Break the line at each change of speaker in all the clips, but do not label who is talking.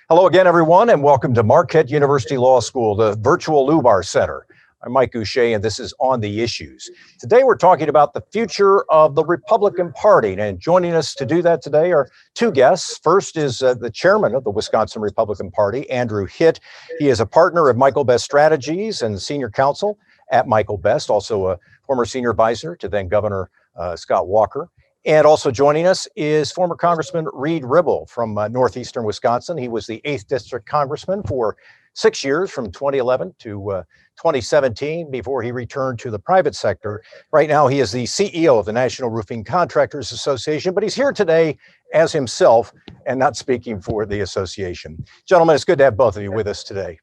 Hello again, everyone, and welcome to Marquette University Law School, the virtual Lubar Center. I'm Mike Goucher, and this is On the Issues. Today, we're talking about the future of the Republican Party, and joining us to do that today are two guests. First is the chairman of the Wisconsin Republican Party, Andrew Hitt. He is a partner of Michael Best Strategies and senior counsel at Michael Best, also a former senior advisor to then Governor Scott Walker. And also joining us is former Congressman Reid Ribble from northeastern Wisconsin. He was the 8th District Congressman for 6 years, from 2011 to 2017, before he returned to the private sector. Right now, he is the CEO of the National Roofing Contractors Association, but he's here today as himself and not speaking for the association. Gentlemen, it's good to have both of you with us today.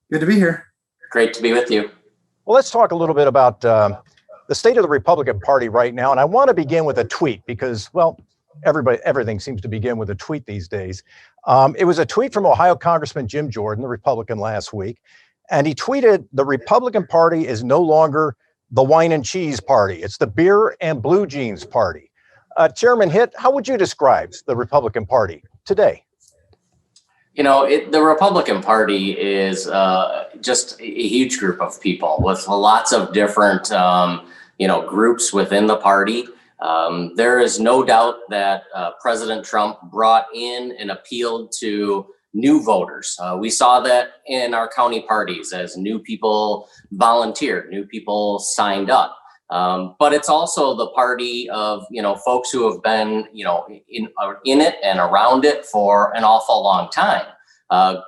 Good to be here.
Great to be with you.
Well, let's talk a little bit about the state of the Republican Party right now. And I want to begin with a tweet because, well, everything seems to begin with a tweet these days. It was a tweet from Ohio Congressman Jim Jordan, the Republican, last week. And he tweeted, "The Republican Party is no longer the wine and cheese party. It's the beer and blue jeans party." Chairman Hitt, how would you describe the Republican Party today?
You know, the Republican Party is just a huge group of people with lots of different groups within the party. There is no doubt that President Trump brought in and appealed to new voters. We saw that in our county parties as new people volunteered, new people signed up. But it's also the party of, folks who have been, in it and around it for an awful long time.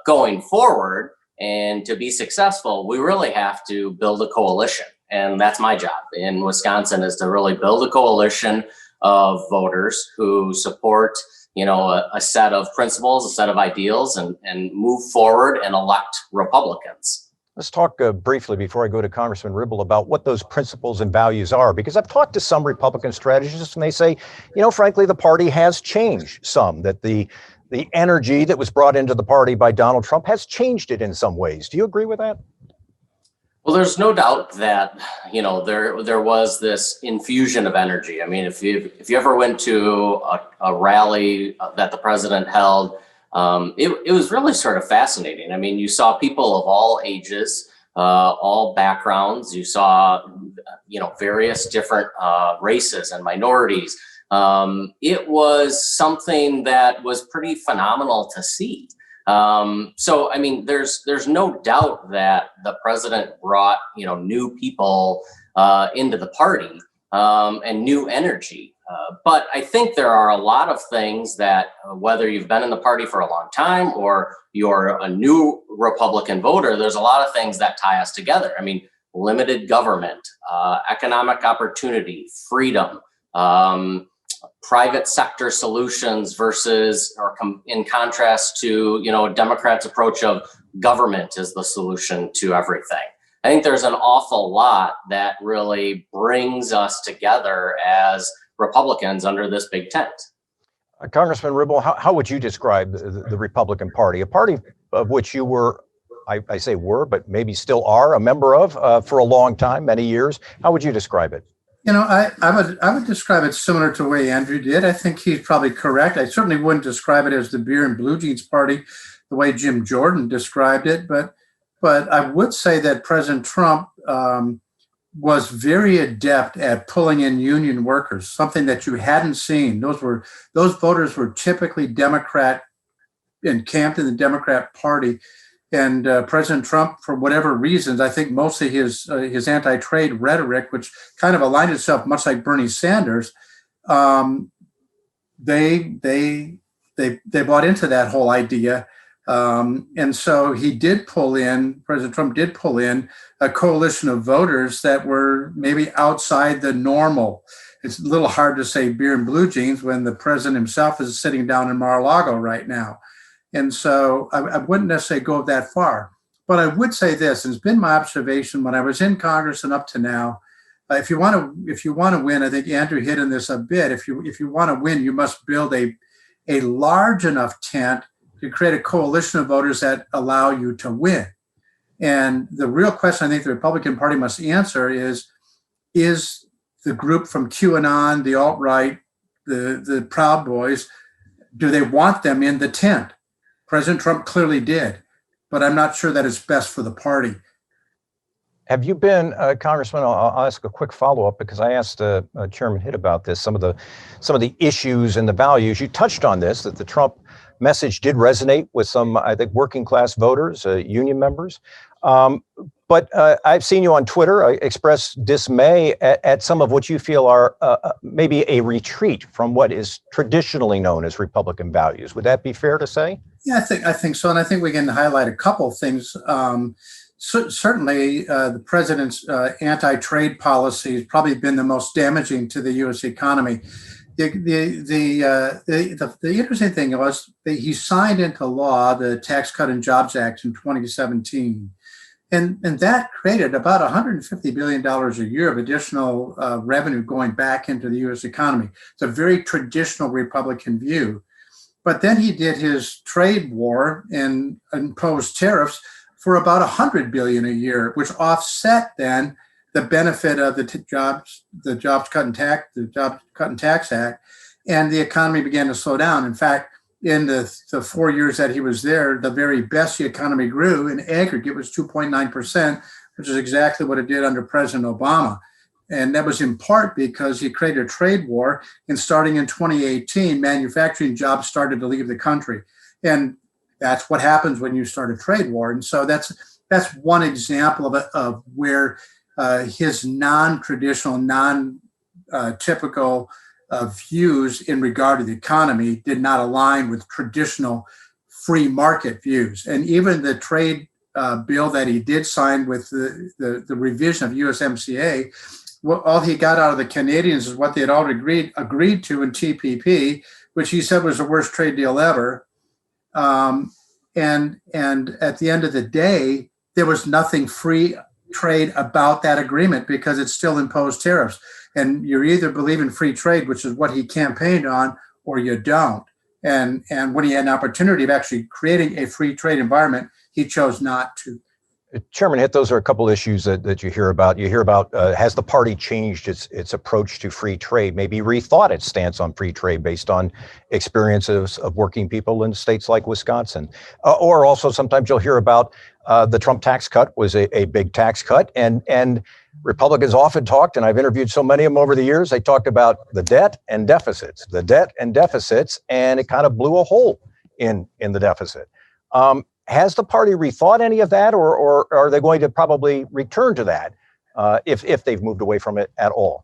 Going forward, and to be successful, we really have to build a coalition. And that's my job in Wisconsin, is to really build a coalition of voters who support, a set of principles, a set of ideals, and move forward and elect Republicans.
Let's talk briefly before I go to Congressman Ribble about what those principles and values are, because I've talked to some Republican strategists and they say, frankly, the party has changed some, that the energy that was brought into the party by Donald Trump has changed it in some ways. Do you agree with that?
Well, there's no doubt that, there was this infusion of energy. I mean, if you ever went to a rally that the president held, it was really sort of fascinating. I mean, you saw people of all ages, all backgrounds. You saw, various different races and minorities. It was something that was pretty phenomenal to see. So, I mean, there's no doubt that the president brought, new people into the party and new energy. But I think there are a lot of things that, whether you've been in the party for a long time or you're a new Republican voter, there's a lot of things that tie us together. I mean, limited government, economic opportunity, freedom, private sector solutions versus, or in contrast to, Democrats' approach of government is the solution to everything. I think there's an awful lot that really brings us together as Republicans under this big tent.
Congressman Ribble, how would you describe the Republican Party, a party of which you were, I say were, but maybe still are a member of for a long time, many years? How would you describe it?
I would describe it similar to the way Andrew did. I think he's probably correct. I certainly wouldn't describe it as the beer and blue jeans party the way Jim Jordan described it, but I would say that President Trump was very adept at pulling in union workers, something that you hadn't seen. Those voters were typically Democrat, encamped in the Democrat Party. And President Trump, for whatever reasons, I think mostly his anti-trade rhetoric, which kind of aligned itself much like Bernie Sanders, they bought into that whole idea. And so President Trump did pull in a coalition of voters that were maybe outside the normal. It's a little hard to say beer and blue jeans when the president himself is sitting down in Mar-a-Lago right now. And so I wouldn't necessarily go that far, but I would say this, and it's been my observation when I was in Congress and up to now, if you want to win, I think Andrew hit on this a bit. If you want to win, you must build a large enough tent to create a coalition of voters that allow you to win. And the real question I think the Republican Party must answer is the group from QAnon, the alt-right, the Proud Boys, do they want them in the tent? President Trump clearly did, but I'm not sure that it's best for the party.
Have you been, Congressman? I'll ask a quick follow-up because I asked Chairman Hitt about this. Some of the issues and the values. You touched on this, that the Trump message did resonate with some, I think, working class voters, union members. But I've seen you on Twitter express dismay at some of what you feel are maybe a retreat from what is traditionally known as Republican values. Would that be fair to say?
Yeah, I think so, and I think we can highlight a couple of things. Certainly, the president's anti-trade policy has probably been the most damaging to the U.S. economy. The interesting thing was that he signed into law the Tax Cut and Jobs Act in 2017, and that created about $150 billion a year of additional revenue going back into the U.S. economy. It's a very traditional Republican view. But then he did his trade war and imposed tariffs for about $100 billion a year, which offset then the benefit of the Jobs Cut and Tax Act, and the economy began to slow down. In fact, in the 4 years that he was there, the very best the economy grew in aggregate was 2.9%, which is exactly what it did under President Obama. And that was in part because he created a trade war, and starting in 2018, manufacturing jobs started to leave the country. And that's what happens when you start a trade war. And so that's one example of where his non-traditional, non-typical views in regard to the economy did not align with traditional free market views. And even the trade bill that he did sign with the revision of USMCA, all he got out of the Canadians is what they had already agreed to in TPP, which he said was the worst trade deal ever. And at the end of the day, there was nothing free trade about that agreement because it still imposed tariffs. And you either believe in free trade, which is what he campaigned on, or you don't. And when he had an opportunity of actually creating a free trade environment, he chose not to.
Chairman Hitt, those are a couple issues that you hear about. You hear about, has the party changed its approach to free trade, maybe rethought its stance on free trade based on experiences of working people in states like Wisconsin? Or also sometimes you'll hear about the Trump tax cut was a big tax cut. And Republicans often talked, and I've interviewed so many of them over the years, they talked about the debt and deficits, and it kind of blew a hole in the deficit. Has the party rethought any of that, or are they going to probably return to that if they've moved away from it at all?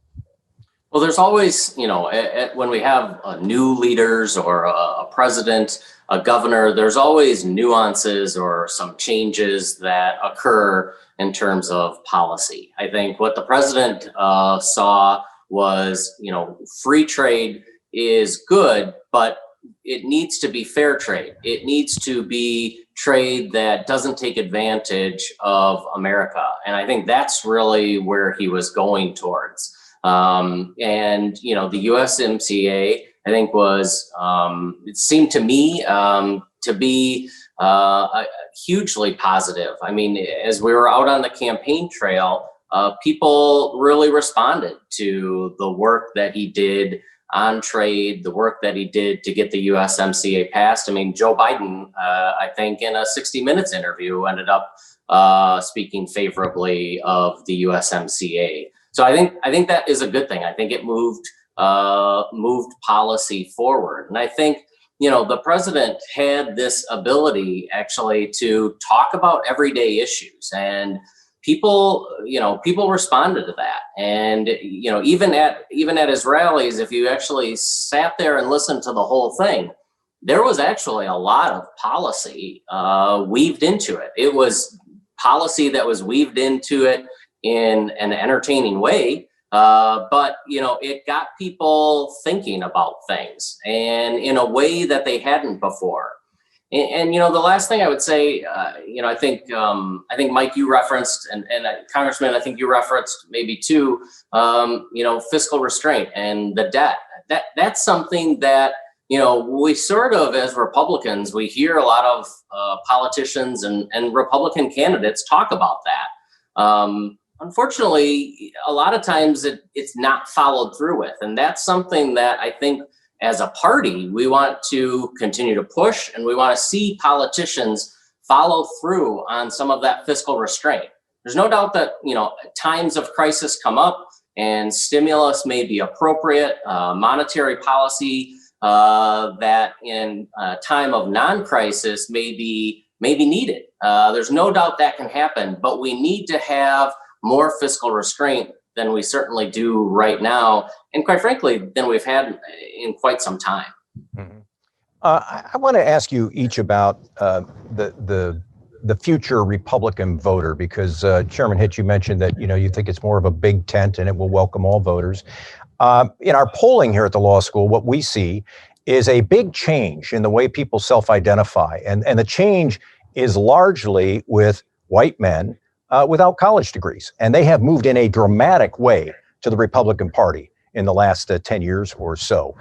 Well, there's always, when we have new leaders or a president, a governor, there's always nuances or some changes that occur in terms of policy. I think what the president saw was, free trade is good, but it needs to be fair trade. It needs to be trade that doesn't take advantage of America. And I think that's really where he was going towards. And, the USMCA, I think was, it seemed to me to be hugely positive. I mean, as we were out on the campaign trail, people really responded to the work that he did on trade, the work that he did to get the USMCA passed. I mean, Joe Biden, I think in a 60 Minutes interview ended up speaking favorably of the USMCA. So I think that is a good thing. I think it moved policy forward. And I think, the president had this ability actually to talk about everyday issues, and people responded to that. And, even at his rallies, if you actually sat there and listened to the whole thing, there was actually a lot of policy weaved into it. It was policy that was weaved into it in an entertaining way. But it got people thinking about things and in a way that they hadn't before. And the last thing I would say, I think Mike, you referenced, and Congressman, I think you referenced maybe too, fiscal restraint and the debt. That's something that, we sort of, as Republicans, we hear a lot of politicians and Republican candidates talk about that. Unfortunately, a lot of times it's not followed through with. And that's something that I think, as a party, we want to continue to push, and we want to see politicians follow through on some of that fiscal restraint. There's no doubt that, times of crisis come up and stimulus may be appropriate, monetary policy that in a time of non-crisis may be needed. There's no doubt that can happen, but we need to have more fiscal restraint than we certainly do right now, and quite frankly, than we've had in quite some time.
Mm-hmm. I want to ask you each about the future Republican voter, because Chairman Hitt, you mentioned that you think it's more of a big tent and it will welcome all voters. In our polling here at the law school, what we see is a big change in the way people self-identify, and the change is largely with white men without college degrees, and they have moved in a dramatic way to the Republican Party in the last 10 years or so.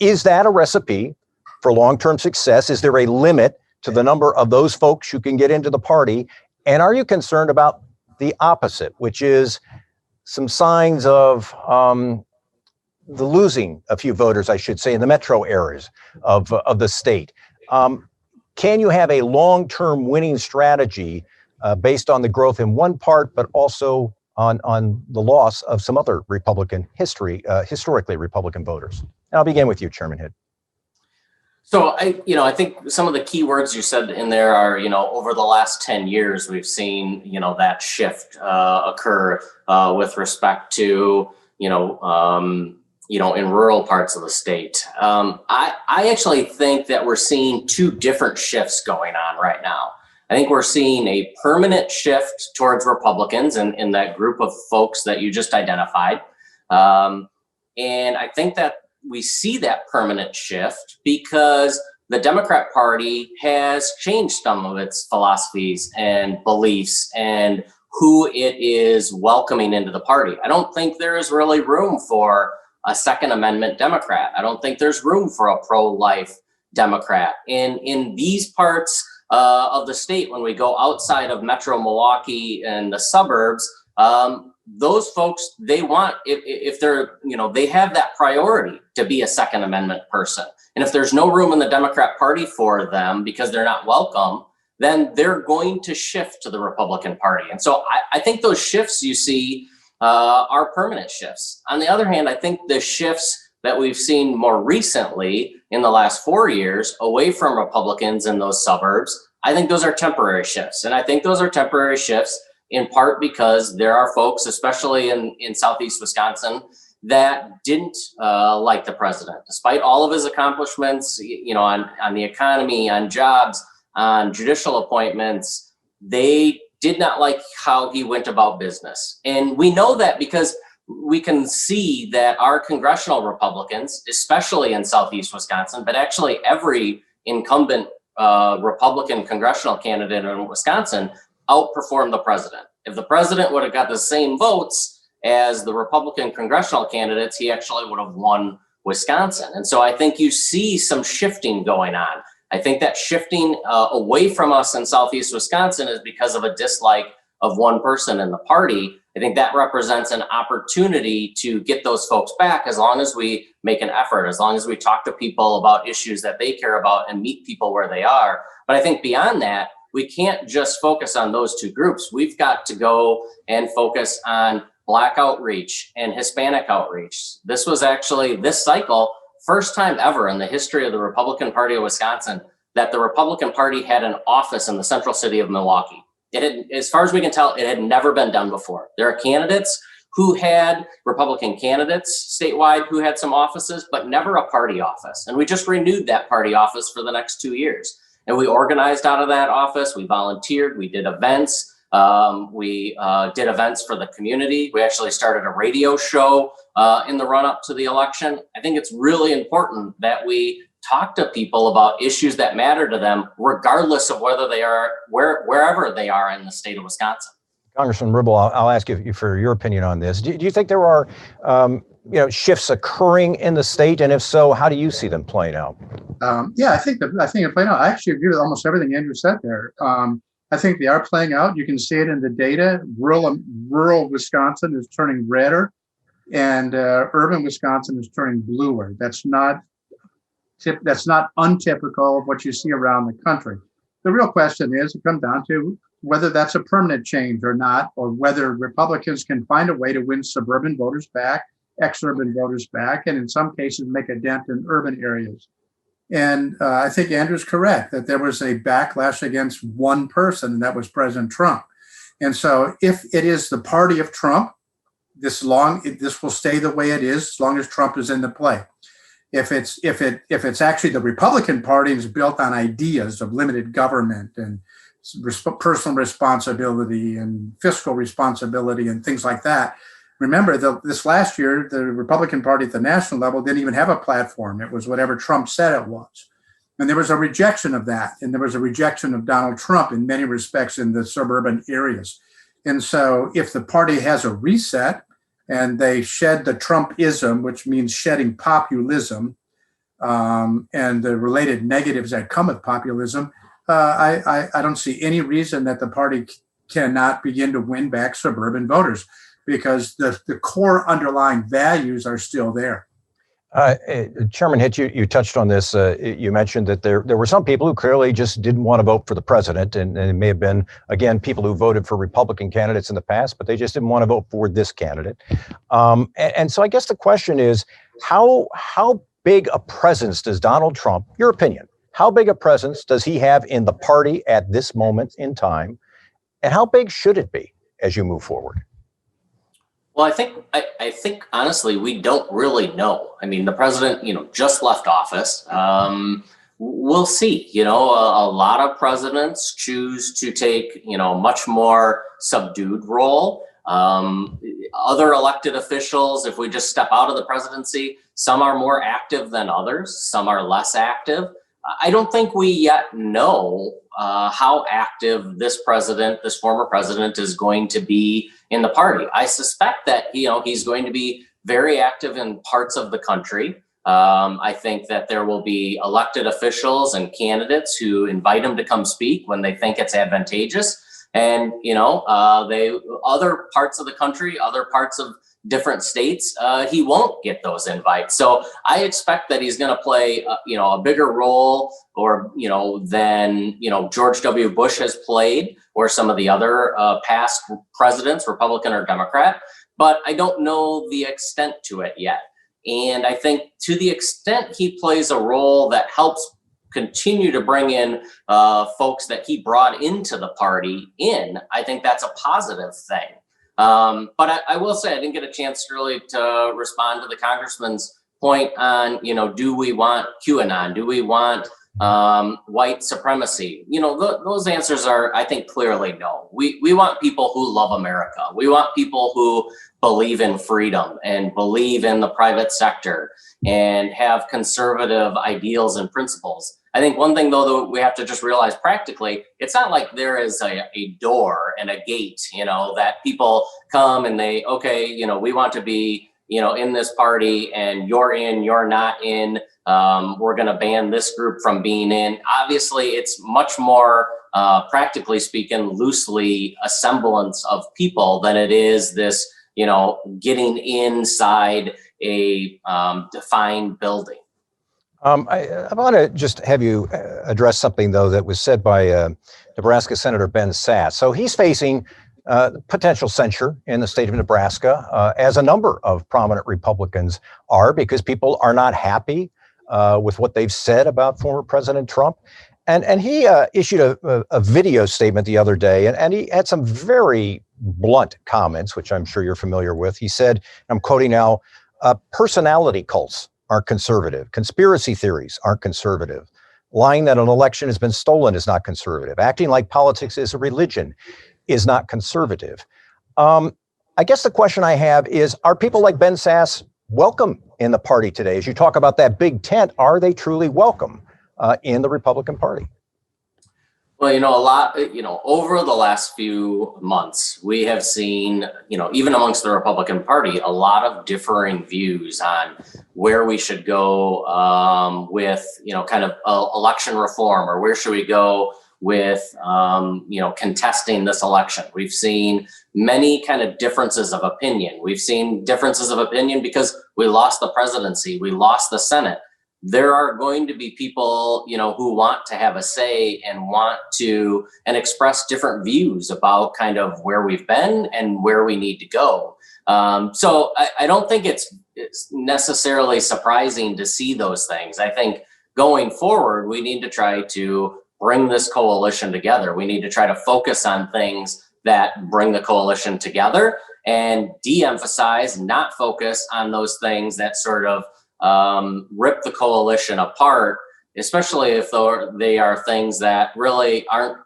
Is that a recipe for long-term success? Is there a limit to the number of those folks who can get into the party? And are you concerned about the opposite, which is some signs of the losing a few voters, I should say, in the metro areas of the state? Can you have a long-term winning strategy based on the growth in one part, but also on the loss of some other historically Republican voters? And I'll begin with you, Chairman Hitt.
So I think some of the key words you said in there are, over the last 10 years, we've seen, that shift occur with respect to, in rural parts of the state. I actually think that we're seeing two different shifts going on right now. I think we're seeing a permanent shift towards Republicans and in that group of folks that you just identified. And I think that we see that permanent shift because the Democrat Party has changed some of its philosophies and beliefs and who it is welcoming into the party. I don't think there is really room for a Second Amendment Democrat. I don't think there's room for a pro-life Democrat. In these parts of the state, when we go outside of Metro Milwaukee and the suburbs, those folks, they want, if they're, they have that priority to be a Second Amendment person. And if there's no room in the Democrat Party for them because they're not welcome, then they're going to shift to the Republican Party. And so I think those shifts you see are permanent shifts. On the other hand, I think the shifts that we've seen more recently in the last 4 years away from Republicans in those suburbs, I think those are temporary shifts. And I think those are temporary shifts in part because there are folks, especially in Southeast Wisconsin, that didn't like the president, despite all of his accomplishments, on the economy, on jobs, on judicial appointments. They did not like how he went about business. And we know that because we can see that our congressional Republicans, especially in Southeast Wisconsin, but actually every incumbent Republican congressional candidate in Wisconsin outperformed the president. If the president would have got the same votes as the Republican congressional candidates, he actually would have won Wisconsin. And so I think you see some shifting going on. I think that shifting away from us in Southeast Wisconsin is because of a dislike of one person in the party. I think that represents an opportunity to get those folks back as long as we make an effort, as long as we talk to people about issues that they care about and meet people where they are. But I think beyond that, we can't just focus on those two groups. We've got to go and focus on Black outreach and Hispanic outreach. This was actually, this cycle, first time ever in the history of the Republican Party of Wisconsin that the Republican Party had an office in the central city of Milwaukee. It had, as far as we can tell, it had never been done before. There are candidates who had, Republican candidates statewide who had some offices, but never a party office. And we just renewed that party office for the next 2 years. And we organized out of that office. We volunteered. We did events. We did events for the community. We actually started a radio show in the run up to the election. I think it's really important that we talk to people about issues that matter to them, regardless of whether they are wherever they are in the state of Wisconsin.
Congressman Ribble, I'll ask you for your opinion on this. Do you think there are shifts occurring in the state, and if so, how do you see them playing out?
Yeah, I think they're playing out. I actually agree with almost everything Andrew said there. I think they are playing out. You can see it in the data. Rural Wisconsin is turning redder. and urban Wisconsin is turning bluer. That's not untypical of what you see around the country. The real question is, it comes down to whether that's a permanent change or not, or whether Republicans can find a way to win suburban voters back, ex-urban voters back, and in some cases make a dent in urban areas. And I think Andrew's correct that there was a backlash against one person, and that was President Trump. And so if it is the party of Trump, this will stay the way it is as long as Trump is in the play. If it's actually the Republican Party is built on ideas of limited government and personal responsibility and fiscal responsibility and things like that. Remember, this last year, the Republican Party at the national level didn't even have a platform. It was whatever Trump said it was. And there was a rejection of that. And there was a rejection of Donald Trump in many respects in the suburban areas. And so if the party has a reset and they shed the Trumpism, which means shedding populism, and the related negatives that come with populism, I don't see any reason that the party cannot begin to win back suburban voters, because the core underlying values are still there.
Chairman Hitt, you touched on this. You mentioned that there were some people who clearly just didn't want to vote for the president, and it may have been, again, people who voted for Republican candidates in the past, but they just didn't want to vote for this candidate. And so I guess the question is, how big a presence does Donald Trump, your opinion, how big a presence does he have in the party at this moment in time? And how big should it be as you move forward?
Well, I think honestly, we don't really know. I mean, the president, just left office. We'll see. A lot of presidents choose to take, much more subdued role. Other elected officials, if we just step out of the presidency, some are more active than others. Some are less active. I don't think we yet know how active this former president, is going to be in the party. I suspect that he's going to be very active in parts of the country. I think that there will be elected officials and candidates who invite him to come speak when they think it's advantageous. And other parts of the country, other parts of different states, he won't get those invites. So I expect that he's going to play, a bigger role, or than George W. Bush has played, or some of the other past presidents, Republican or Democrat. But I don't know the extent to it yet. And I think to the extent he plays a role that helps continue to bring in folks that he brought into the party I think that's a positive thing. But I will say, I didn't get a chance really to respond to the congressman's point on, do we want QAnon? Do we want white supremacy? Those answers are, I think, clearly no. We want people who love America. We want people who believe in freedom and believe in the private sector and have conservative ideals and principles. I think one thing, though, that we have to just realize practically, it's not like there is a door and a gate, that people come and we want to be, in this party, and you're in, you're not in. We're going to ban this group from being in. Obviously, it's much more, practically speaking, loosely a semblance of people than it is this, getting inside a defined building.
I want to just have you address something, though, that was said by Nebraska Senator Ben Sasse. So he's facing potential censure in the state of Nebraska, as a number of prominent Republicans are, because people are not happy with what they've said about former President Trump. And he issued a video statement the other day, and he had some very blunt comments, which I'm sure you're familiar with. He said, I'm quoting now, personality cults aren't conservative. Conspiracy theories aren't conservative. Lying that an election has been stolen is not conservative. Acting like politics is a religion is not conservative. I guess the question I have is, are people like Ben Sasse welcome in the party today? As you talk about that big tent, are they truly welcome in the Republican Party?
Well, a lot, over the last few months, we have seen, even amongst the Republican Party, a lot of differing views on where we should go with, kind of election reform, or where should we go with, contesting this election. We've seen many kind of differences of opinion. We've seen differences of opinion because we lost the presidency, we lost the Senate. There are going to be people, who want to have a say and and express different views about kind of where we've been and where we need to go. So I don't think it's necessarily surprising to see those things. I think going forward, we need to try to bring this coalition together. We need to try to focus on things that bring the coalition together and de-emphasize, not focus on those things that sort of rip the coalition apart, especially if they are things that really aren't,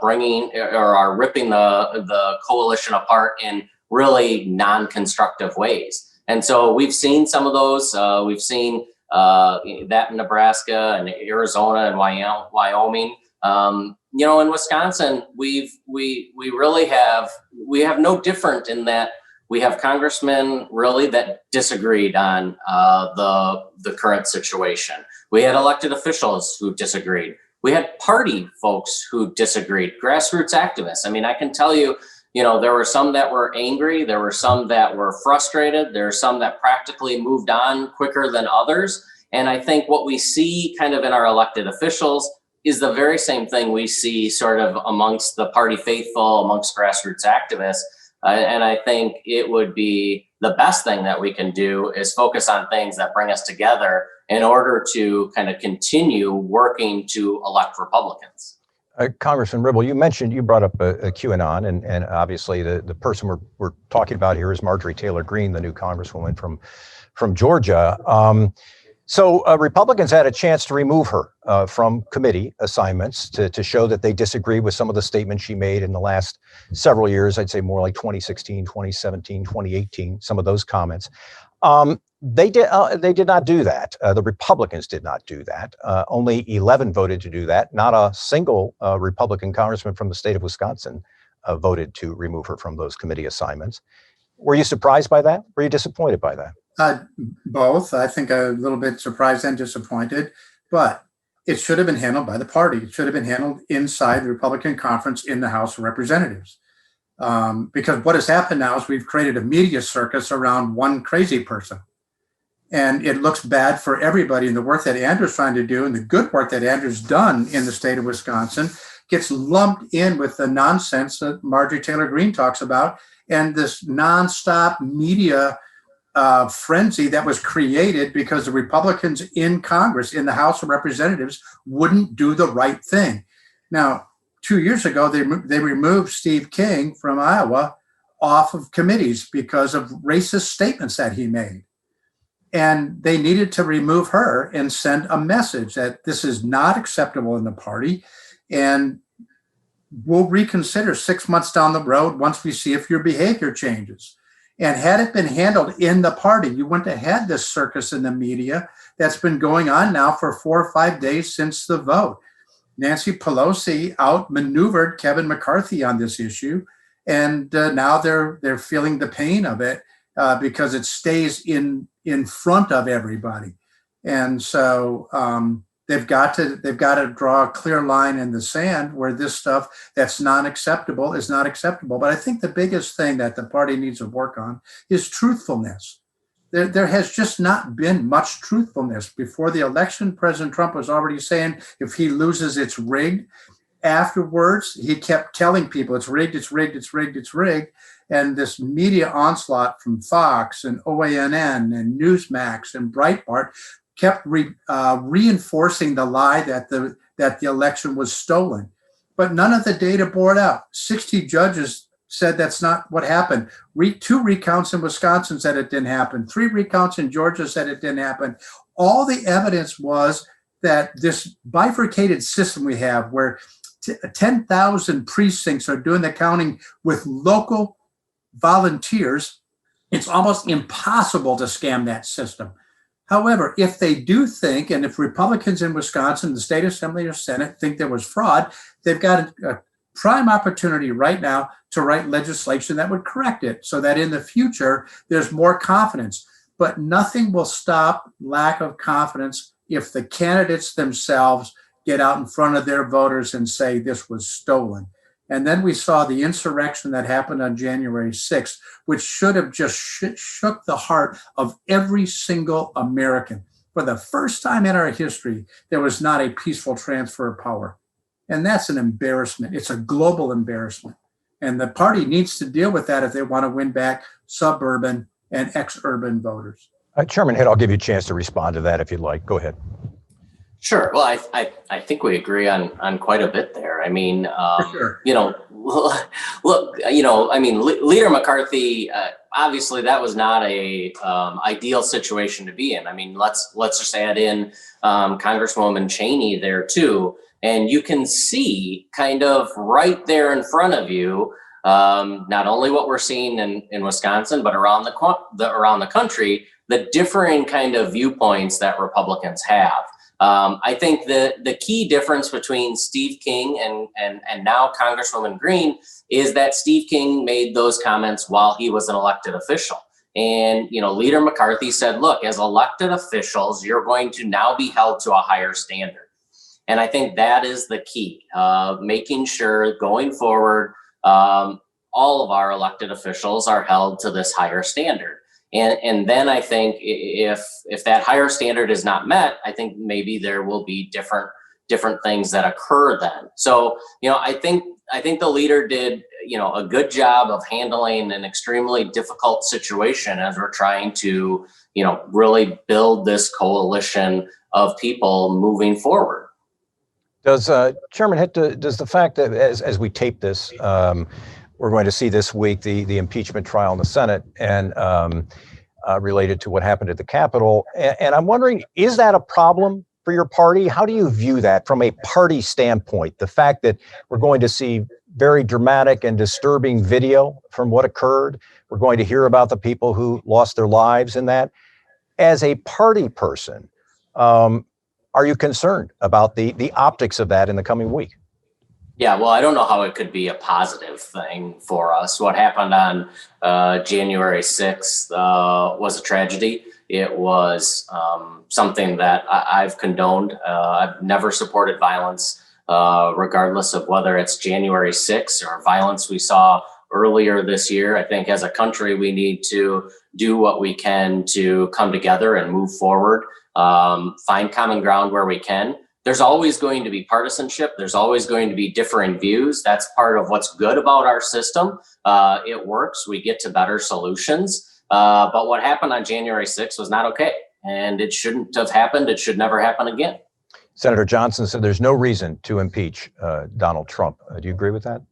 bringing or are ripping the coalition apart in really non-constructive ways. And so we've seen some of those. We've seen that in Nebraska and Arizona and Wyoming. In Wisconsin, we have no different in that we have congressmen really that disagreed on the current situation. We had elected officials who disagreed. We had party folks who disagreed, grassroots activists. I mean, I can tell you, there were some that were angry. There were some that were frustrated. There are some that practically moved on quicker than others. And I think what we see kind of in our elected officials is the very same thing we see sort of amongst the party faithful, amongst grassroots activists. And I think it would be the best thing that we can do is focus on things that bring us together in order to kind of continue working to elect Republicans.
Congressman Ribble, you brought up a QAnon, and obviously the person we're talking about here is Marjorie Taylor Greene, the new congresswoman from Georgia. So Republicans had a chance to remove her from committee assignments to show that they disagree with some of the statements she made in the last several years. I'd say more like 2016, 2017, 2018, some of those comments. They did not do that. The Republicans did not do that. Only 11 voted to do that. Not a single Republican congressman from the state of Wisconsin voted to remove her from those committee assignments. Were you surprised by that? Were you disappointed by that?
Both. I think a little bit surprised and disappointed, but it should have been handled by the party. It should have been handled inside the Republican conference in the House of Representatives. Because what has happened now is we've created a media circus around one crazy person. And it looks bad for everybody. And the work that Andrew's trying to do and the good work that Andrew's done in the state of Wisconsin gets lumped in with the nonsense that Marjorie Taylor Greene talks about and this nonstop media frenzy that was created because the Republicans in Congress, in the House of Representatives, wouldn't do the right thing. Now, 2 years ago, they removed Steve King from Iowa off of committees because of racist statements that he made. And they needed to remove her and send a message that this is not acceptable in the party. And we'll reconsider 6 months down the road once we see if your behavior changes. And had it been handled in the party, you wouldn't have had this circus in the media that's been going on now for 4 or 5 days since the vote. Nancy Pelosi outmaneuvered Kevin McCarthy on this issue, and now they're feeling the pain of it because it stays in front of everybody. And so they've got to draw a clear line in the sand where this stuff that's not acceptable is not acceptable. But I think the biggest thing that the party needs to work on is truthfulness. There has just not been much truthfulness. Before the election, President Trump was already saying if he loses, it's rigged. Afterwards, he kept telling people it's rigged, it's rigged, it's rigged, it's rigged. And this media onslaught from Fox and OANN and Newsmax and Breitbart kept reinforcing the lie that the election was stolen. But none of the data bore it out. 60 judges said that's not what happened. 2 recounts in Wisconsin said it didn't happen. 3 recounts in Georgia said it didn't happen. All the evidence was that this bifurcated system we have where 10,000 precincts are doing the counting with local volunteers, it's almost impossible to scam that system. However, if they do think, and if Republicans in Wisconsin, the state assembly or Senate think there was fraud, they've got a prime opportunity right now to write legislation that would correct it so that in the future, there's more confidence. But nothing will stop lack of confidence if the candidates themselves get out in front of their voters and say this was stolen. And then we saw the insurrection that happened on January 6th, which should have just shook the heart of every single American. For the first time in our history, there was not a peaceful transfer of power. And that's an embarrassment. It's a global embarrassment. And the party needs to deal with that if they want to win back suburban and ex-urban voters.
Chairman Hitt, I'll give you a chance to respond to that if you'd like. Go ahead.
Sure. Well, I think we agree on quite a bit there. I mean,
Sure.
look, I mean, Leader McCarthy, obviously that was not a ideal situation to be in. I mean, let's just add in Congresswoman Cheney there too. And you can see kind of right there in front of you, not only what we're seeing in Wisconsin, but around the country, the differing kind of viewpoints that Republicans have. I think the key difference between Steve King and now Congresswoman Green is that Steve King made those comments while he was an elected official. And, Leader McCarthy said, look, as elected officials, you're going to now be held to a higher standard. And I think that is the key, making sure going forward, all of our elected officials are held to this higher standard. And then I think if that higher standard is not met, I think maybe there will be different things that occur then. So, I think the leader did, a good job of handling an extremely difficult situation as we're trying to, really build this coalition of people moving forward.
Does Chairman Hitt, does the fact that as we tape this, we're going to see this week the impeachment trial in the Senate and related to what happened at the Capitol. And I'm wondering, is that a problem for your party? How do you view that from a party standpoint? The fact that we're going to see very dramatic and disturbing video from what occurred. We're going to hear about the people who lost their lives in that. As a party person, are you concerned about the optics of that in the coming week?
Yeah, well, I don't know how it could be a positive thing for us. What happened on January 6th was a tragedy. It was something that I've condoned. I've never supported violence, regardless of whether it's January 6th or violence we saw earlier this year. I think as a country, we need to do what we can to come together and move forward, find common ground where we can. There's always going to be partisanship. There's always going to be differing views. That's part of what's good about our system. It works. We get to better solutions. But what happened on January 6th was not okay. And it shouldn't have happened. It should never happen again.
Senator Johnson said there's no reason to impeach Donald Trump. Do you agree with that?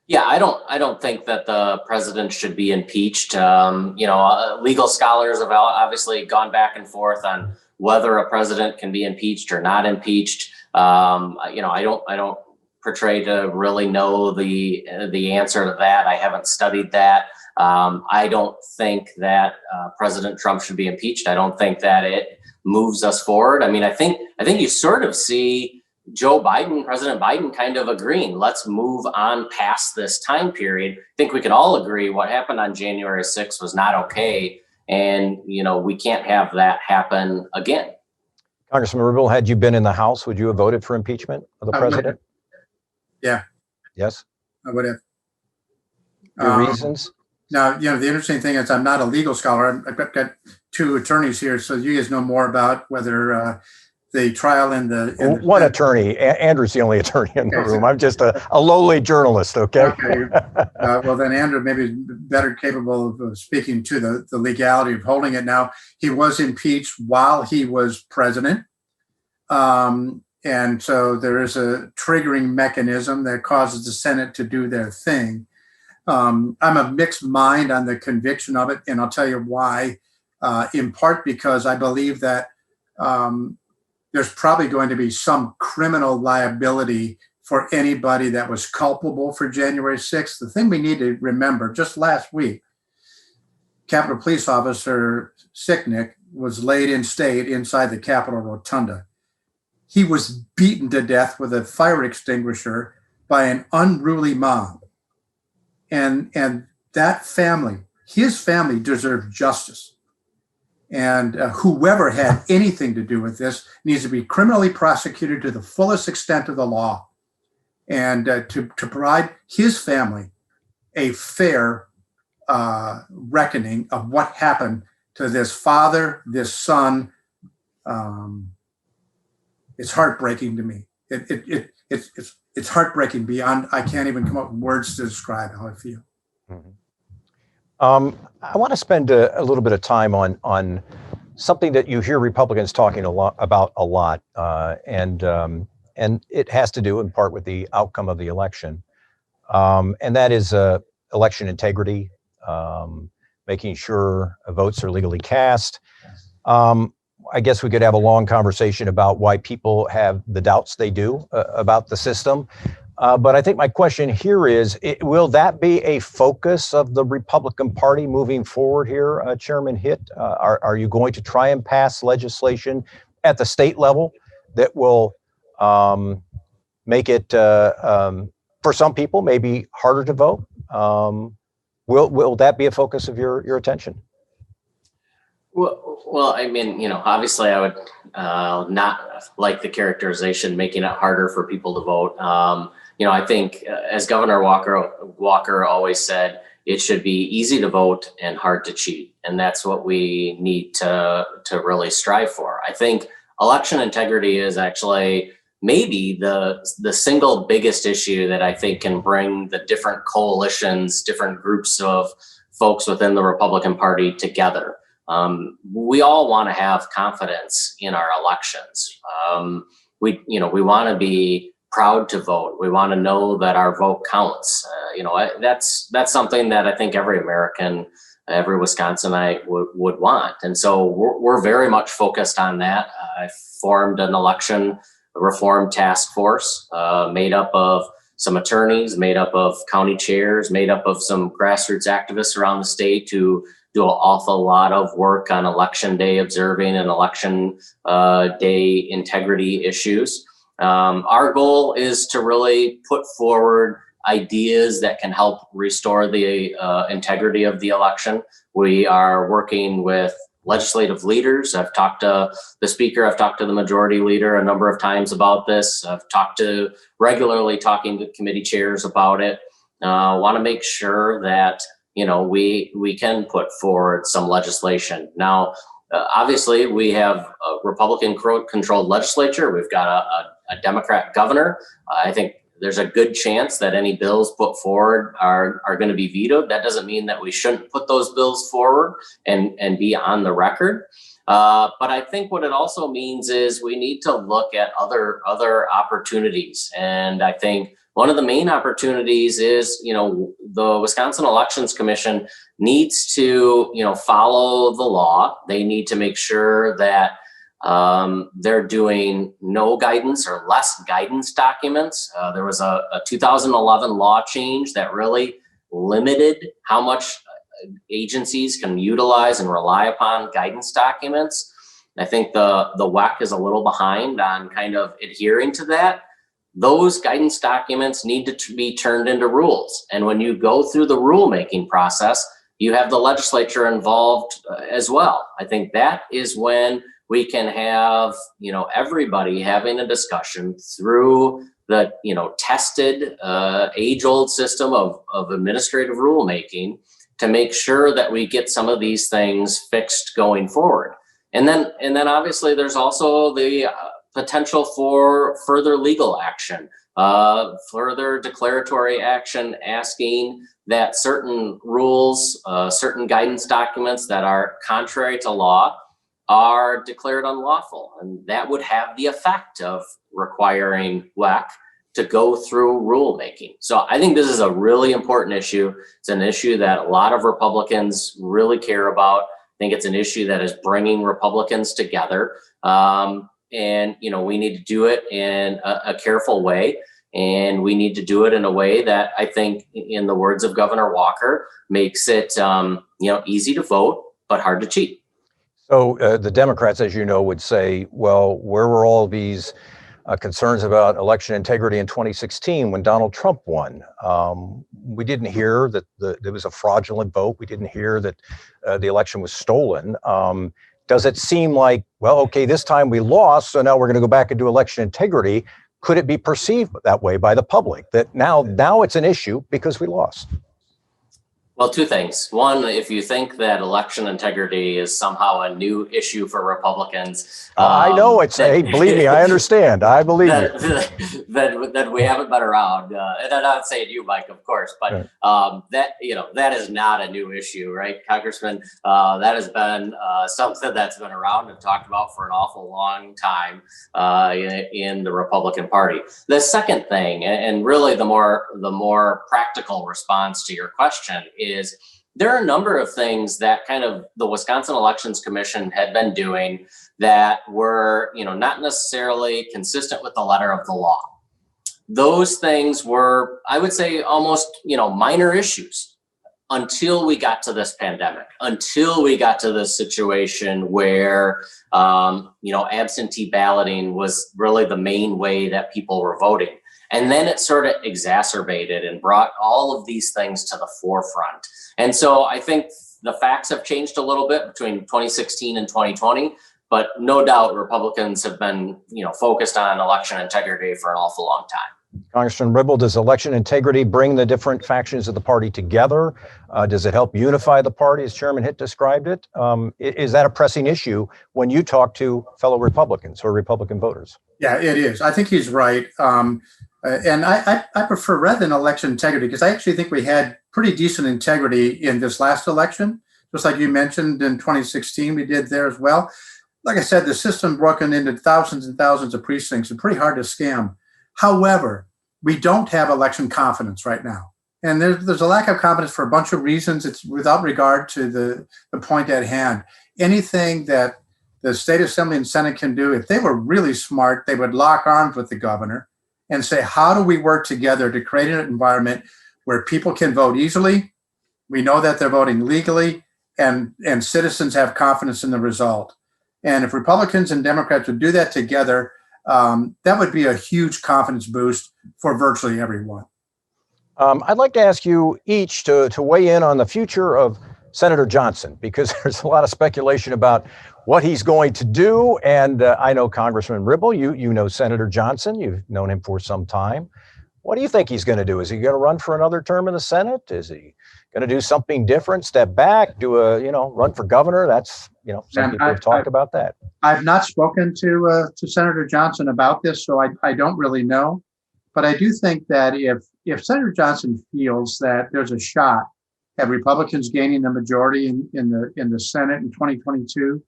Yeah, I don't think that the president should be impeached. Legal scholars have obviously gone back and forth on whether a president can be impeached or not impeached. I don't portray to really know the answer to that. I haven't studied that. I don't think that President Trump should be impeached. I don't think that it moves us forward. I mean, I think you sort of see President Biden kind of agreeing, let's move on past this time period. I think we can all agree what happened on January 6th was not okay. And, we can't have that happen again.
Congressman Ribble, had you been in the House, would you have voted for impeachment of the president?
Yeah.
Yes?
I would have.
Your reasons?
Now, the interesting thing is I'm not a legal scholar. I've got two attorneys here, so you guys know more about whether the trial in the
one attorney. Andrew's the only attorney in the room. I'm just a lowly journalist, okay?
Well, then Andrew may be better capable of speaking to the legality of holding it. Now, he was impeached while he was president. And so there is a triggering mechanism that causes the Senate to do their thing. I'm of mixed mind on the conviction of it, and I'll tell you why. In part because I believe that there's probably going to be some criminal liability for anybody that was culpable for January 6th. The thing we need to remember, just last week, Capitol Police Officer Sicknick was laid in state inside the Capitol Rotunda. He was beaten to death with a fire extinguisher by an unruly mob. And that family, his family, deserved justice. And whoever had anything to do with this needs to be criminally prosecuted to the fullest extent of the law, and to provide his family a fair reckoning of what happened to this father, this son. It's heartbreaking to me. It's heartbreaking beyond, I can't even come up with words to describe how I feel.
I want to spend a little bit of time on something that you hear Republicans talking about a lot, and it has to do in part with the outcome of the election, and that is election integrity, making sure votes are legally cast. I guess we could have a long conversation about why people have the doubts they do about the system. But I think my question here is, will that be a focus of the Republican Party moving forward here, Chairman Hitt? Are you going to try and pass legislation at the state level that will make it, for some people, maybe harder to vote? Will that be a focus of your attention?
Well, I mean, obviously I would not like the characterization making it harder for people to vote. I think as Governor Walker always said, it should be easy to vote and hard to cheat. And that's what we need to really strive for. I think election integrity is actually maybe the single biggest issue that I think can bring the different coalitions, different groups of folks within the Republican Party together. We all want to have confidence in our elections. We want to be proud to vote. We want to know that our vote counts. That's something that I think every American, every Wisconsinite would want. And so we're very much focused on that. I formed an election reform task force made up of some attorneys, made up of county chairs, made up of some grassroots activists around the state to do an awful lot of work on election day observing and election day integrity issues. Our goal is to really put forward ideas that can help restore the integrity of the election. We are working with legislative leaders. I've talked to the speaker, I've talked to the majority leader a number of times about this. I've regularly talking to committee chairs about it. Want to make sure that we can put forward some legislation. Now, obviously, we have a Republican-controlled legislature. We've got a Democrat governor. I think there's a good chance that any bills put forward are going to be vetoed. That doesn't mean that we shouldn't put those bills forward and be on the record. But I think what it also means is we need to look at other opportunities. And I think one of the main opportunities is, the Wisconsin Elections Commission needs to, follow the law. They need to make sure that they're doing no guidance or less guidance documents. There was a 2011 law change that really limited how much agencies can utilize and rely upon guidance documents. I think the WEC is a little behind on kind of adhering to that. Those guidance documents need to be turned into rules. And when you go through the rulemaking process, you have the legislature involved as well. I think that is when we can have, everybody having a discussion through the, tested age-old system of administrative rulemaking to make sure that we get some of these things fixed going forward. And then obviously there's also the potential for further legal action, further declaratory action, asking that certain rules, certain guidance documents that are contrary to law are declared unlawful. And that would have the effect of requiring WEC to go through rulemaking. So I think this is a really important issue. It's an issue that a lot of Republicans really care about. I think it's an issue that is bringing Republicans together. And, we need to do it in a careful way. And we need to do it in a way that I think, in the words of Governor Walker, makes it, easy to vote, but hard to cheat.
So the Democrats, as you know, would say, well, where were all these concerns about election integrity in 2016 when Donald Trump won? We didn't hear that there was a fraudulent vote. We didn't hear that the election was stolen. Does it seem like, well, okay, this time we lost, so now we're going to go back and do election integrity? Could it be perceived that way by the public, that now it's an issue because we lost?
Well, two things. One, if you think that election integrity is somehow a new issue for Republicans,
I know it's, hey, believe me, I understand. I believe you.
That we haven't been around. And I'm not saying you, Mike, of course, but that is not a new issue, right, Congressman? That has been something that's been around and talked about for an awful long time in the Republican Party. The second thing, and really the more practical response to your question, is there are a number of things that kind of the Wisconsin Elections Commission had been doing that were, not necessarily consistent with the letter of the law. Those things were, I would say, almost, minor issues until we got to this pandemic, until we got to this situation where, absentee balloting was really the main way that people were voting. And then it sort of exacerbated and brought all of these things to the forefront. And so I think the facts have changed a little bit between 2016 and 2020, but no doubt Republicans have been, focused on election integrity for an awful long time.
Congressman Ribble, does election integrity bring the different factions of the party together? Does it help unify the party, as Chairman Hitt described it? Is that a pressing issue when you talk to fellow Republicans or Republican voters?
Yeah, it is. I think he's right. And I prefer, rather than election integrity, because I actually think we had pretty decent integrity in this last election, just like you mentioned in 2016, we did there as well. Like I said, the system broken into thousands and thousands of precincts and pretty hard to scam. However, we don't have election confidence right now. And there's a lack of confidence for a bunch of reasons. It's without regard to the point at hand. Anything that the state assembly and Senate can do, if they were really smart, they would lock arms with the governor and say, how do we work together to create an environment where people can vote easily? We know that they're voting legally, and citizens have confidence in the result. And if Republicans and Democrats would do that together, that would be a huge confidence boost for virtually everyone.
I'd like to ask you each to weigh in on the future of Senator Johnson, because there's a lot of speculation about what he's going to do. And I know Congressman Ribble, you know Senator Johnson, you've known him for some time. What do you think he's going to do? Is he going to run for another term in the Senate? Is he going to do something different, step back, run for governor? That's, some people have talked about that.
I've not spoken to Senator Johnson about this, so I don't really know. But I do think that if Senator Johnson feels that there's a shot at Republicans gaining the majority in the Senate in 2022,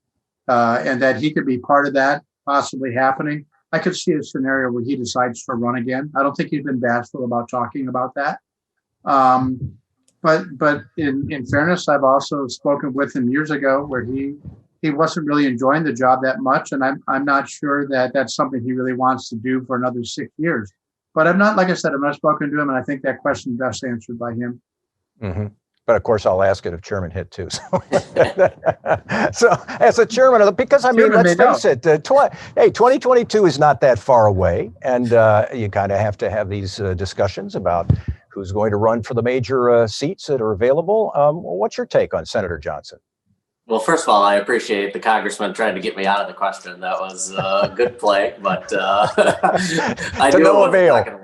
and that he could be part of that possibly happening, I could see a scenario where he decides to run again. I don't think he's been bashful about talking about that. But in fairness, I've also spoken with him years ago where he wasn't really enjoying the job that much, and I'm not sure that that's something he really wants to do for another 6 years. But I'm not, like I said, I'm not spoken to him, and I think that question is best answered by him.
Mm-hmm. But of course, I'll ask it of Chairman Hitt too. So as a chairman, because let's face it, 2022 is not that far away, and you kind of have to have these discussions about who's going to run for the major seats that are available. What's your take on Senator Johnson?
Well, first of all, I appreciate the congressman trying to get me out of the question. That was a good play, but I knew it was not going to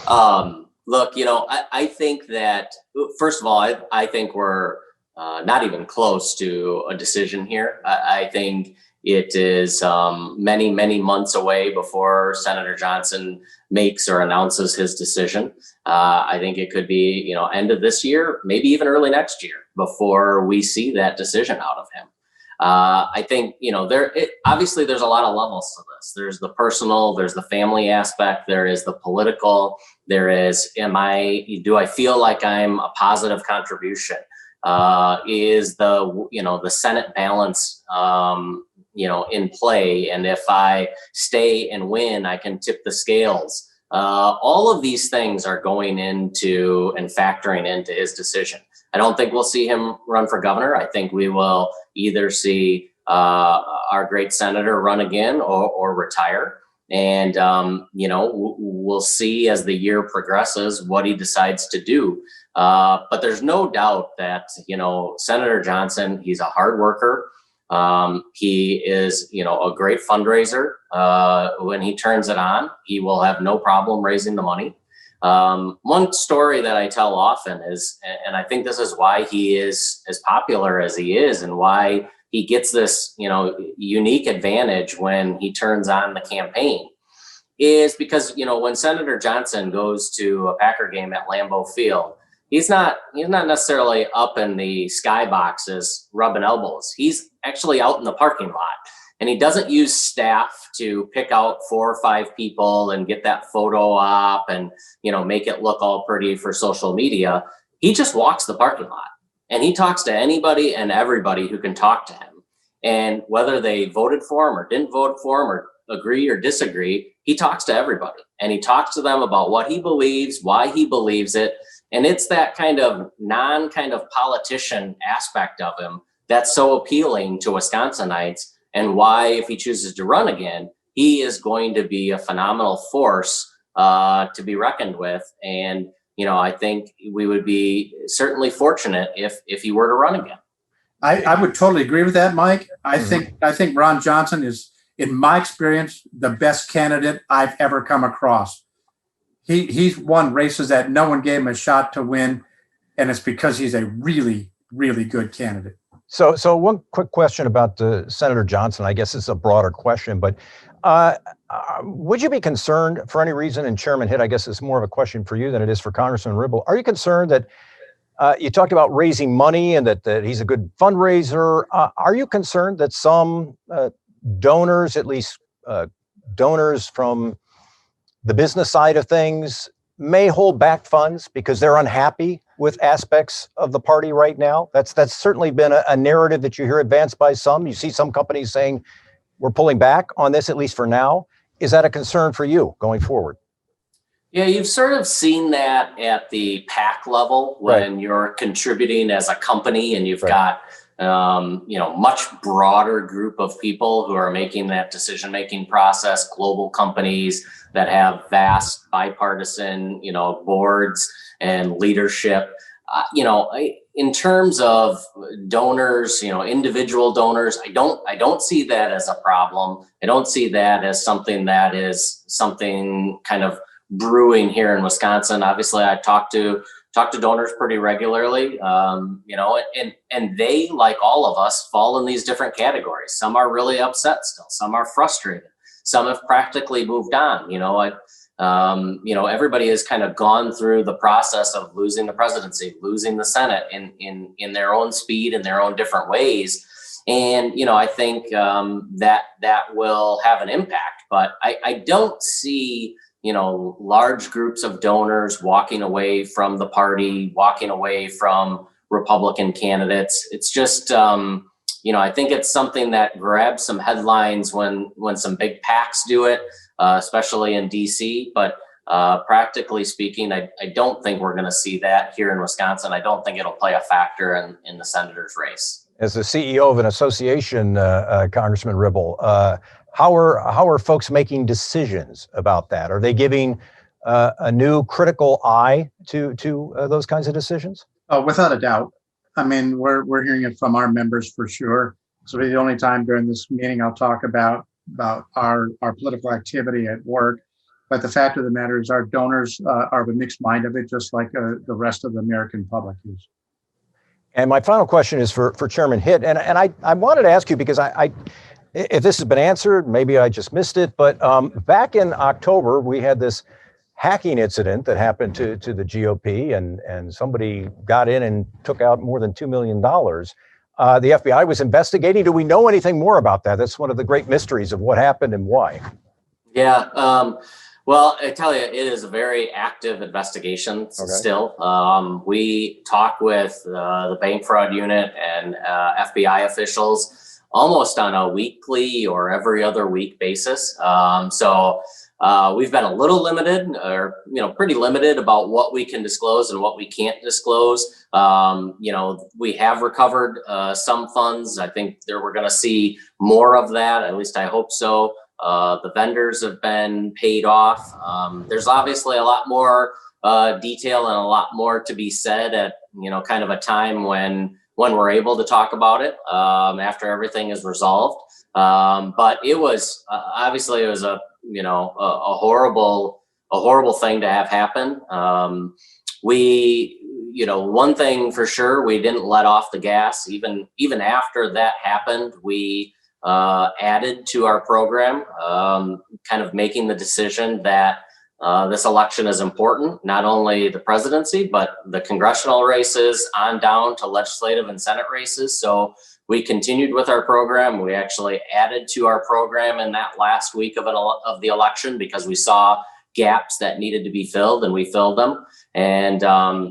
work. Look, I think that, first of all, I think we're not even close to a decision here. I think it is many, many months away before Senator Johnson makes or announces his decision. I think it could be, end of this year, maybe even early next year before we see that decision out of him. I think, obviously there's a lot of levels to this. There's the personal, there's the family aspect, there is the political, there is, do I feel like I'm a positive contribution? Is the Senate balance, in play? And if I stay and win, I can tip the scales. All of these things are going into and factoring into his decision. I don't think we'll see him run for governor. I think we will either see our great senator run again or retire. And, we'll see as the year progresses what he decides to do. But there's no doubt that, Senator Johnson, he's a hard worker. He is, a great fundraiser. When he turns it on, he will have no problem raising the money. One story that I tell often is, and I think this is why he is as popular as he is and why he gets this, unique advantage when he turns on the campaign, is because, when Senator Johnson goes to a Packer game at Lambeau Field, he's not necessarily up in the skyboxes rubbing elbows. He's actually out in the parking lot, and he doesn't use staff to pick out 4 or 5 people and get that photo op and, make it look all pretty for social media. He just walks the parking lot and he talks to anybody and everybody who can talk to him. And whether they voted for him or didn't vote for him or agree or disagree, he talks to everybody and he talks to them about what he believes, why he believes it. And it's that kind of politician aspect of him that's so appealing to Wisconsinites, and why, if he chooses to run again, he is going to be a phenomenal force to be reckoned with. And, I think we would be certainly fortunate if he were to run again.
I would totally agree with that, Mike. I think Ron Johnson is, in my experience, the best candidate I've ever come across. He's won races that no one gave him a shot to win, and it's because he's a really, really good candidate.
So one quick question about Senator Johnson. I guess it's a broader question, but would you be concerned for any reason, and Chairman Hitt, I guess it's more of a question for you than it is for Congressman Ribble. Are you concerned that you talked about raising money and that he's a good fundraiser? Are you concerned that some donors, at least donors from the business side of things, may hold back funds because they're unhappy with aspects of the party right now? That's certainly been a narrative that you hear advanced by some. You see some companies saying we're pulling back on this, at least for now. Is that a concern for you going forward?
Yeah, you've sort of seen that at the PAC level when you're contributing as a company and you've got much broader group of people who are making that decision-making process, global companies that have vast bipartisan, boards and leadership. In terms of donors, individual donors, I don't see that as a problem. I don't see that as something that is something kind of brewing here in Wisconsin. Obviously, I talk to donors pretty regularly, and they, like all of us, fall in these different categories. Some are really upset still. Some are frustrated. Some have practically moved on. Everybody has kind of gone through the process of losing the presidency, losing the Senate in their own speed, in their own different ways. And, I think that will have an impact. But I don't see large groups of donors walking away from the party, walking away from Republican candidates. It's just, I think it's something that grabs some headlines when some big PACs do it, especially in DC. But practically speaking, I don't think we're going to see that here in Wisconsin. I don't think it'll play a factor in the senator's race.
As the CEO of an association, Congressman Ribble, how are folks making decisions about that? Are they giving a new critical eye to those kinds of decisions?
Oh, without a doubt. I mean, we're hearing it from our members for sure. So the only time during this meeting I'll talk about our political activity at work. But the fact of the matter is our donors are of a mixed mind of it, just like the rest of the American public is.
And my final question is for Chairman Hitt. And I wanted to ask you, because I if this has been answered, maybe I just missed it, but back in October, we had this hacking incident that happened to the GOP, and somebody got in and took out more than $2 million. The FBI was investigating. Do we know anything more about that? That's one of the great mysteries of what happened and why.
Yeah. Well, I tell you, it is a very active investigation still. We talk with the bank fraud unit and FBI officials almost on a weekly or every other week basis. So we've been a little limited, or pretty limited about what we can disclose and what we can't disclose. We have recovered some funds. I think we're going to see more of that. At least I hope so. The vendors have been paid off. There's obviously a lot more detail and a lot more to be said at, kind of a time when we're able to talk about it after everything is resolved. But it was obviously it was a horrible thing to have happen. One thing for sure, we didn't let off the gas. Even after that happened, we added to our program, kind of making the decision that this election is important, not only the presidency, but the congressional races on down to legislative and Senate races. So we continued with our program. We actually added to our program in that last week of the election because we saw gaps that needed to be filled, and we filled them. And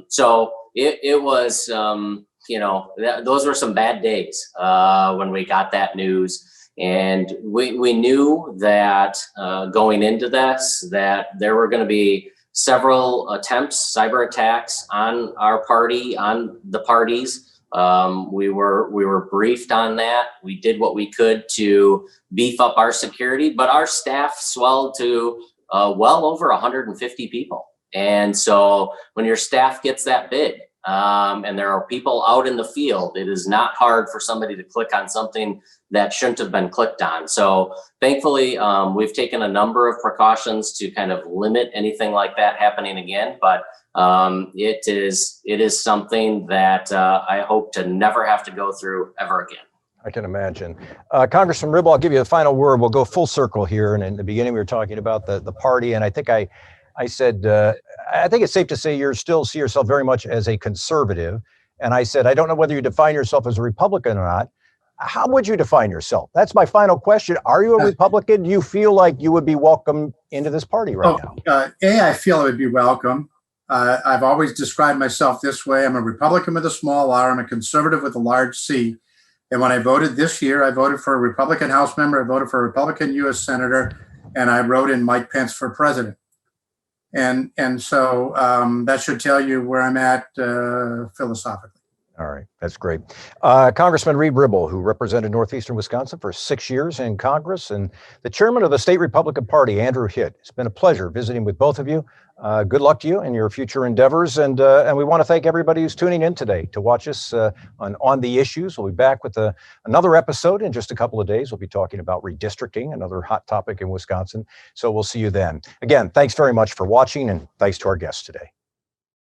so it was, those were some bad days when we got that news. And we knew that going into this, that there were going to be several attempts, cyber attacks on our party, on the parties. We were briefed on that. We did what we could to beef up our security, but our staff swelled to well over 150 people. And so when your staff gets that big, and there are people out in the field, it is not hard for somebody to click on something that shouldn't have been clicked on. So thankfully, we've taken a number of precautions to kind of limit anything like that happening again. But it is something that I hope to never have to go through ever again.
I can imagine. Congressman Ribble, I'll give you the final word. We'll go full circle here. And in the beginning, we were talking about the party. And I think I said, I think it's safe to say you still see yourself very much as a conservative. And I said, I don't know whether you define yourself as a Republican or not. How would you define yourself? That's my final question. Are you a Republican? Do you feel like you would be welcome into this party right now?
I feel I would be welcome. I've always described myself this way. I'm a Republican with a small R. I'm a conservative with a large C. And when I voted this year, I voted for a Republican House member. I voted for a Republican U.S. Senator. And I wrote in Mike Pence for president. And so that should tell you where I'm at philosophically.
All right, that's great. Congressman Reid Ribble, who represented Northeastern Wisconsin for 6 years in Congress, and the chairman of the state Republican Party, Andrew Hitt. It's been a pleasure visiting with both of you. Good luck to you in your future endeavors. And we want to thank everybody who's tuning in today to watch us on the issues. We'll be back with another episode in just a couple of days. We'll be talking about redistricting, another hot topic in Wisconsin. So we'll see you then. Again, thanks very much for watching, and thanks to our guests today.